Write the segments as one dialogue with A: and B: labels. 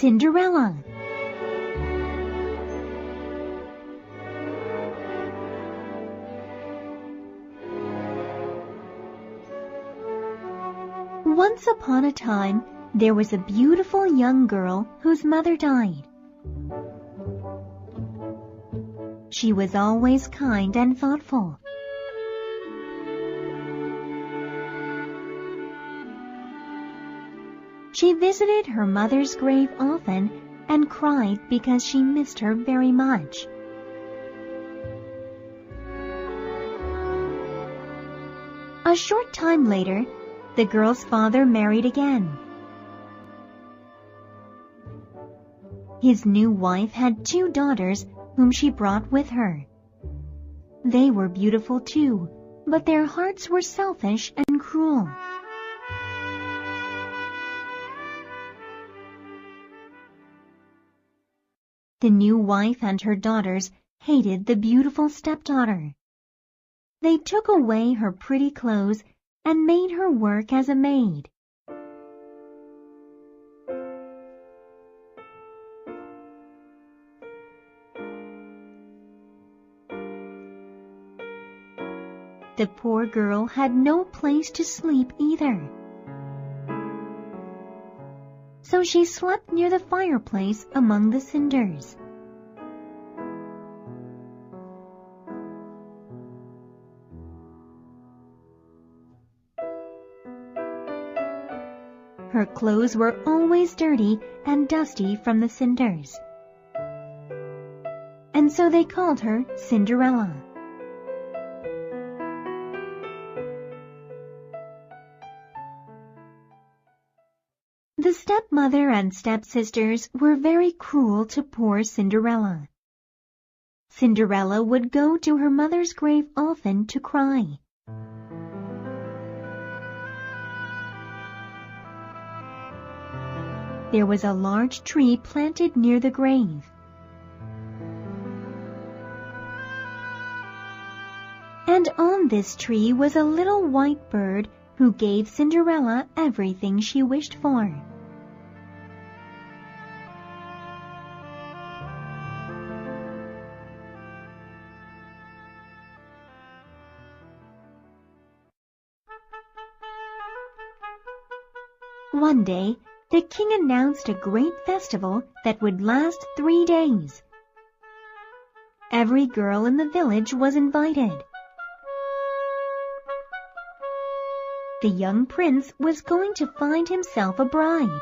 A: Cinderella. Once upon a time, there was a beautiful young girl whose mother died. She was always kind and thoughtful. She visited her mother's grave often and cried because she missed her very much. A short time later, the girl's father married again. His new wife had 2 daughters whom she brought with her. They were beautiful too, but their hearts were selfish and cruel. The new wife and her daughters hated the beautiful stepdaughter. They took away her pretty clothes and made her work as a maid. The poor girl had no place to sleep either. So she slept near the fireplace among the cinders. Her clothes were always dirty and dusty from the cinders. And so they called her Cinderella. The stepmother and stepsisters were very cruel to poor Cinderella. Cinderella would go to her mother's grave often to cry. There was a large tree planted near the grave. And on this tree was a little white bird who gave Cinderella everything she wished for. One day, the king announced a great festival that would last 3 days. Every girl in the village was invited. The young prince was going to find himself a bride.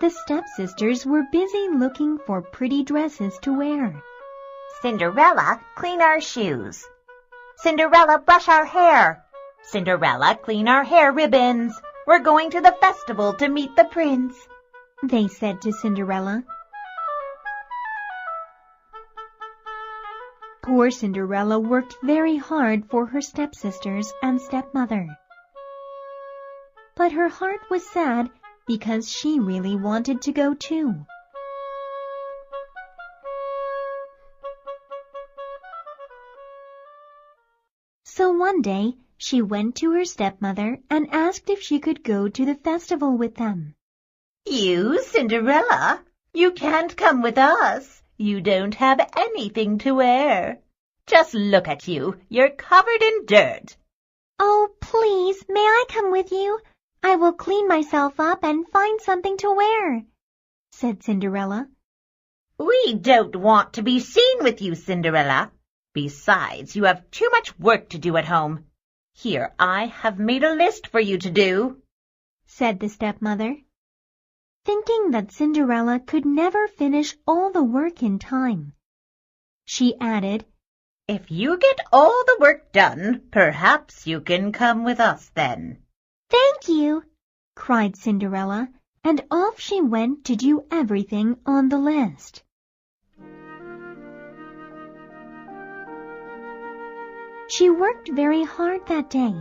A: The stepsisters were busy looking for pretty dresses to wear.
B: Cinderella, clean our shoes. Cinderella, brush our hair. Cinderella, clean our hair ribbons. We're going to the festival to meet the prince,
A: they said to Cinderella. Poor Cinderella worked very hard for her stepsisters and stepmother. But her heart was sad because she really wanted to go too. So one day, she went to her stepmother and asked if she could go to the festival with them.
B: You, Cinderella, you can't come with us. You don't have anything to wear. Just look at you. You're covered in dirt.
A: Oh, please, may I come with you? I will clean myself up and find something to wear, said Cinderella.
B: We don't want to be seen with you, Cinderella. Besides, you have too much work to do at home. Here, I have made a list for you to do,
A: said the stepmother. Thinking that Cinderella could never finish all the work in time, she added,
B: If you get all the work done, perhaps you can come with us then.
A: Thank you, cried Cinderella, and off she went to do everything on the list. She worked very hard that day,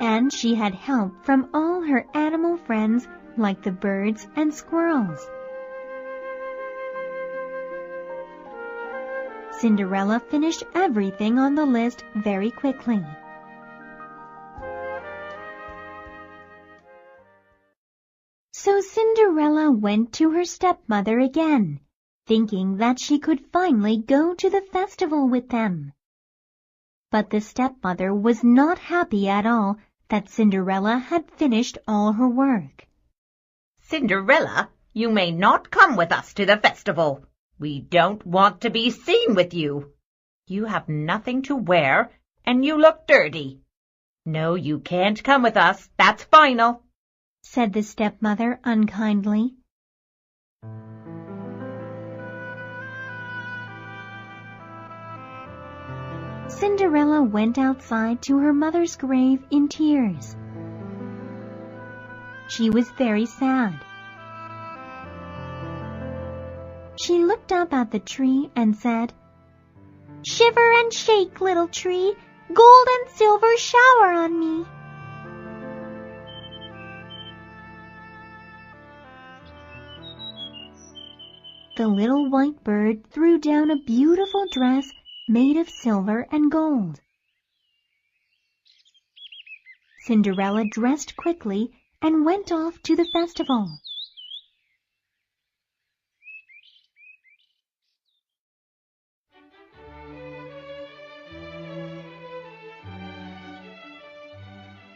A: and she had help from all her animal friends like the birds and squirrels. Cinderella finished everything on the list very quickly. Cinderella went to her stepmother again, thinking that she could finally go to the festival with them. But the stepmother was not happy at all that Cinderella had finished all her work.
B: Cinderella, you may not come with us to the festival. We don't want to be seen with you. You have nothing to wear, and you look dirty. No, you can't come with us, that's final,
A: said the stepmother unkindly. Cinderella went outside to her mother's grave in tears. She was very sad. She looked up at the tree and said, "Shiver and shake, little tree, gold and silver shower on me." The little white bird threw down a beautiful dress made of silver and gold. Cinderella dressed quickly and went off to the festival.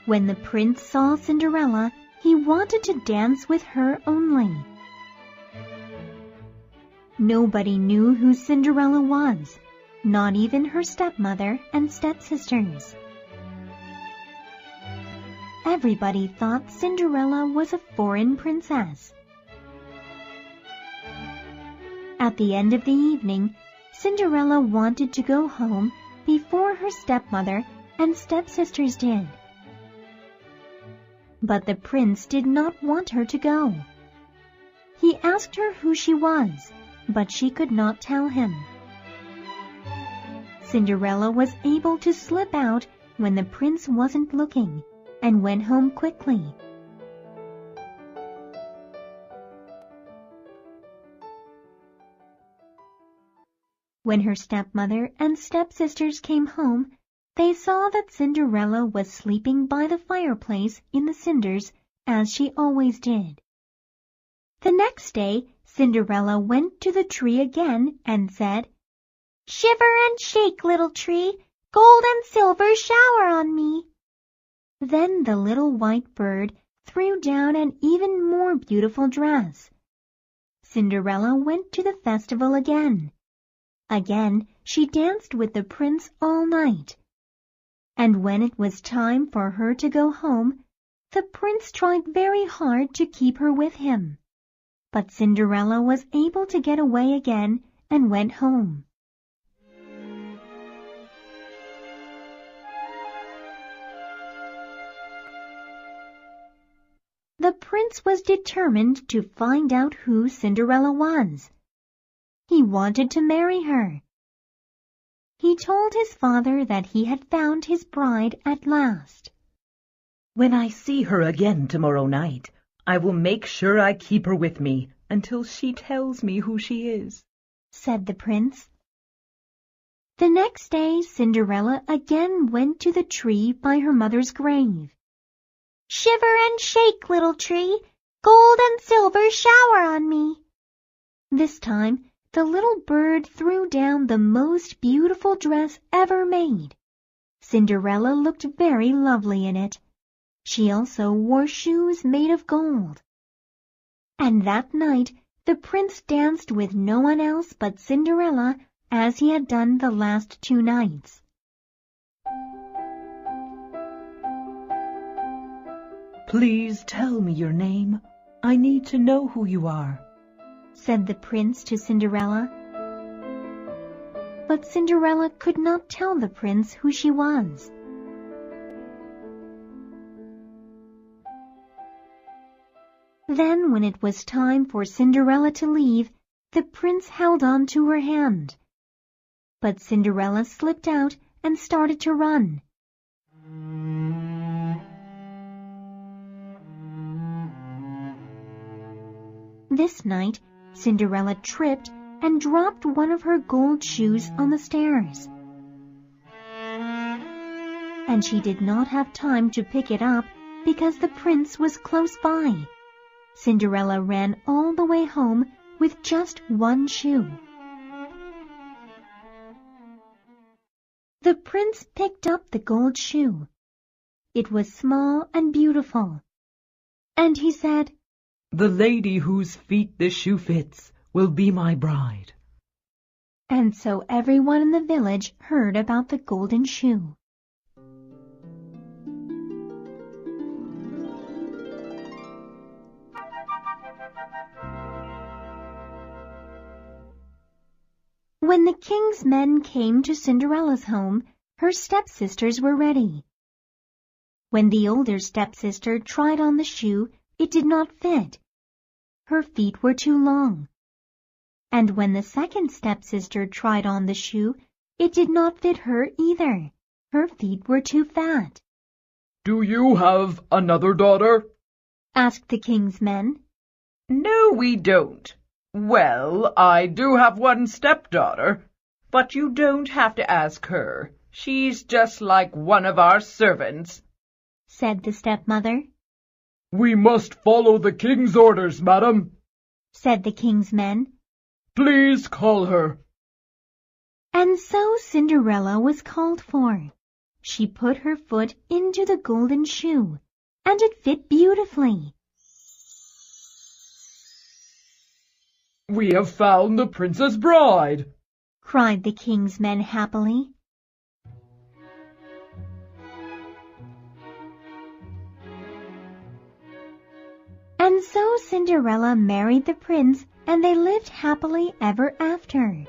A: When the prince saw Cinderella, he wanted to dance with her only. Nobody knew who Cinderella was, not even her stepmother and stepsisters. Everybody thought Cinderella was a foreign princess. At the end of the evening, Cinderella wanted to go home before her stepmother and stepsisters did. But the prince did not want her to go. He asked her who she was, but she could not tell him. Cinderella was able to slip out when the prince wasn't looking and went home quickly. When her stepmother and stepsisters came home, they saw that Cinderella was sleeping by the fireplace in the cinders as she always did. The next day, Cinderella went to the tree again and said, "Shiver and shake, little tree, gold and silver shower on me." Then the little white bird threw down an even more beautiful dress. Cinderella went to the festival again. Again, she danced with the prince all night. And when it was time for her to go home, the prince tried very hard to keep her with him. But Cinderella was able to get away again and went home. The prince was determined to find out who Cinderella was. He wanted to marry her. He told his father that he had found his bride at last.
C: "When I see her again tomorrow night, I will make sure I keep her with me until she tells me who she is,"
A: said the prince. The next day, Cinderella again went to the tree by her mother's grave. "Shiver and shake, little tree, gold and silver shower on me." This time, the little bird threw down the most beautiful dress ever made. Cinderella looked very lovely in it. She also wore shoes made of gold. And that night, the prince danced with no one else but Cinderella as he had done the last 2 nights.
C: "Please tell me your name. I need to know who you are,"
A: said the prince to Cinderella. But Cinderella could not tell the prince who she was. Then, when it was time for Cinderella to leave, the prince held on to her hand. But Cinderella slipped out and started to run. This night, Cinderella tripped and dropped one of her gold shoes on the stairs. And she did not have time to pick it up because the prince was close by. Cinderella ran all the way home with just one shoe. The prince picked up the gold shoe. It was small and beautiful, and he said,
C: "The lady whose feet this shoe fits will be my bride."
A: And so everyone in the village heard about the golden shoe. When the king's men came to Cinderella's home, her stepsisters were ready. When the older stepsister tried on the shoe, it did not fit. Her feet were too long. And when the second stepsister tried on the shoe, it did not fit her either. Her feet were too fat.
D: "Do you have another daughter?"
A: asked the king's men.
D: "No, we don't. Well, I do have one stepdaughter, but you don't have to ask her. She's just like one of our servants,"
A: said the stepmother.
D: "We must follow the king's orders, madam,"
A: said the king's men.
D: "Please call her."
A: And so Cinderella was called for. She put her foot into the golden shoe, and it fit beautifully.
D: "We have found the princess bride,"
A: cried the king's men happily. And so Cinderella married the prince, and they lived happily ever after.